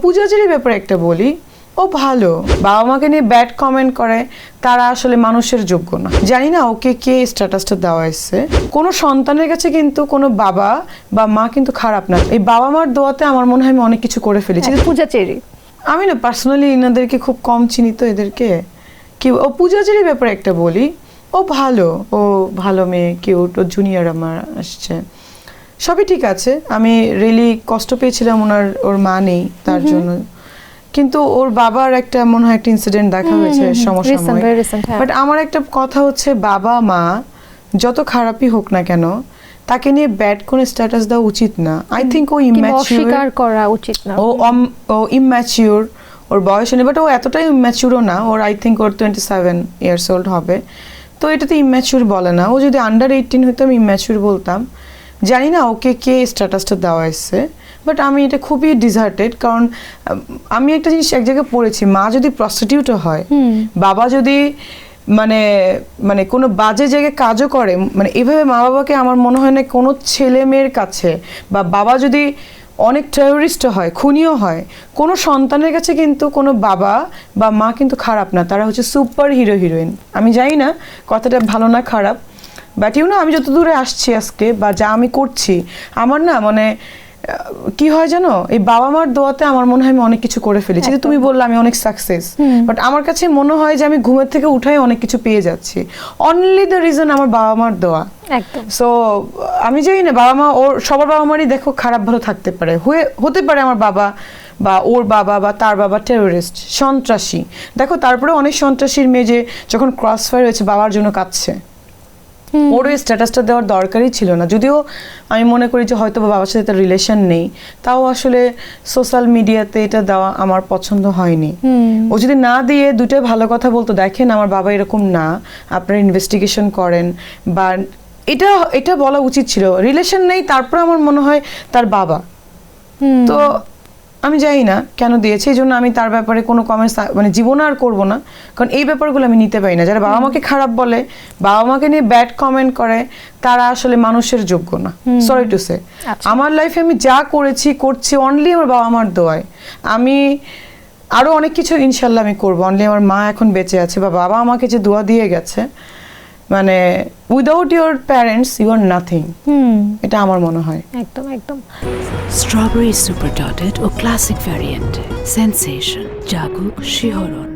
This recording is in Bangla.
পূজাচেরির ব্যাপারে একটা বলি, ও ভালো, বাবা মাকে নিয়ে ব্যাড কমেন্ট করে, তারা আসলে মানুষের যোগ্য না। জানি না ওকে কে স্ট্যাটাসটা দেওয়া এসছে। কোনো সন্তানের কাছে কিন্তু কোনো বাবা বা মা কিন্তু খারাপ না। এই বাবা মার দোয়াতে আমার মনে হয় আমি অনেক কিছু করে ফেলেছি। পূজাচেরি আমি না পার্সোনালি এনাদেরকে খুব কম চিনি, তো এদেরকে কি ও পূজাচেরির ব্যাপারে একটা বলি, ও ভালো মেয়ে, কিউট, ও জুনিয়র আমার আসছে, সবই ঠিক আছে। আমি রিয়েলি কষ্ট পেয়েছিলাম ওর মা নেই তার জন্য, কিন্তু ওর বাবার একটা মনে হয় একটা ইনসিডেন্ট দেখা হয়েছে সমসাময়িক। বাট আমার একটা কথা হচ্ছে, বাবা মা যত খারাপই হোক না কেন তাকে নিয়ে ব্যাড কোনো স্ট্যাটাস দেওয়া উচিত না। আই থিঙ্ক ও অস্বীকার করা উচিত না। ও ইম্যাচিউর, ওর বয়স নেই, বাট ও এতটাই ইম্যাচিউরও না। ওর আই থিঙ্ক ওর 27 ইয়ার্স ওল্ড হবে, তো এটাতে ইম্যাচিউর বলে না। ও যদি আন্ডার 18 হইতো আমি ইম্যাচিউর বলতাম। জানি না ওকে কে স্ট্যাটাসটা দেওয়া এসছে, বাট আমি এটা খুবই ডিজার্টেড। কারণ আমি একটা জিনিস এক জায়গায় পড়েছি, মা যদি প্রস্টিটিউটও হয়, বাবা যদি মানে মানে কোনো বাজে জায়গায় কাজও করে, মানে এভাবে মা বাবাকে আমার মনে হয় না কোনো ছেলে মেয়ের কাছে, বা বাবা যদি অনেক টেররিস্টও হয়, খুনিও হয়, কোনো সন্তানের কাছে কিন্তু কোনো বাবা বা মা কিন্তু খারাপ না, তারা হচ্ছে সুপার হিরো হিরোইন। আমি জানি না কথাটা ভালো না খারাপ, বাট আমি যত দূরে আসছি আজকে বা যা আমি করছি, আমার না মানে কি হয় জানো, এই বাবা মার দোয়াতে আমার মনে হয় আমি অনেক কিছু করে ফেলেছি। যে তুমি বললে আমি অনেক সাকসেস, বাট আমার কাছে মনে হয় যে আমি ঘুমের থেকে উঠাই অনেক কিছু পেয়ে যাচ্ছি, অনলি দ্য রিজন আমার বাবা মার দোয়া। সো আমি জানি না, বাবা মা ওর সবার বাবা মারই দেখো খারাপ ভালো থাকতে পারে, হতে পারে আমার বাবা বা ওর বাবা বা তার বাবা টেররিস্ট, সন্ত্রাসী। দেখো তারপরে অনেক সন্ত্রাসীর মেয়ে যে যখন ক্রস ফায়ার হয়েছে বাবার জন্য কাঁদছে, ওর ওই স্ট্যাটাসটা দেওয়ার দরকারই ছিল না। যদিও আমি মনে করি যে হয়তো বাবার সাথে তার রিলেশন নেই, তাও আসলে সোশ্যাল মিডিয়াতে এটা দেওয়া আমার পছন্দ হয়নি। ও যদি না দিয়ে দুটো ভালো কথা বলতো, দেখেন আমার বাবা এরকম না, আপনারা ইনভেস্টিগেশন করেন, বা এটা বলা উচিত ছিল। রিলেশন নেই, তারপর আমার মনে হয় তার বাবা, তো আমি জানি না কেন দিয়েছে। এই জন্য আমি তার ব্যাপারে কোনো কমেন্টস মানে জীবনে আর করবো না, কারণ এই ব্যাপারগুলো আমি নিতে পারি না। যারা বাবা মাকে খারাপ বলে, বাবা মাকে নিয়ে ব্যাড কমেন্ট করে, তারা আসলে মানুষের যোগ্য না। সরি টু সে, আমার লাইফে আমি যা করছি অনলি আমার বাবা মার দোয়ায়। আমি আরো অনেক কিছু ইনশাল্লাহ আমি করবো, অনলি আমার মা এখন বেঁচে আছে বা বাবা আমাকে যে দোয়া দিয়ে গেছে, মানে without your parents you are nothing, এটা আমার মনে হয়। একদম একদম। স্ট্রবেরি সুপার ডটেড ও ক্লাসিক ভ্যারিয়েন্টে সেন্সেশন জাগুক শিহরণ।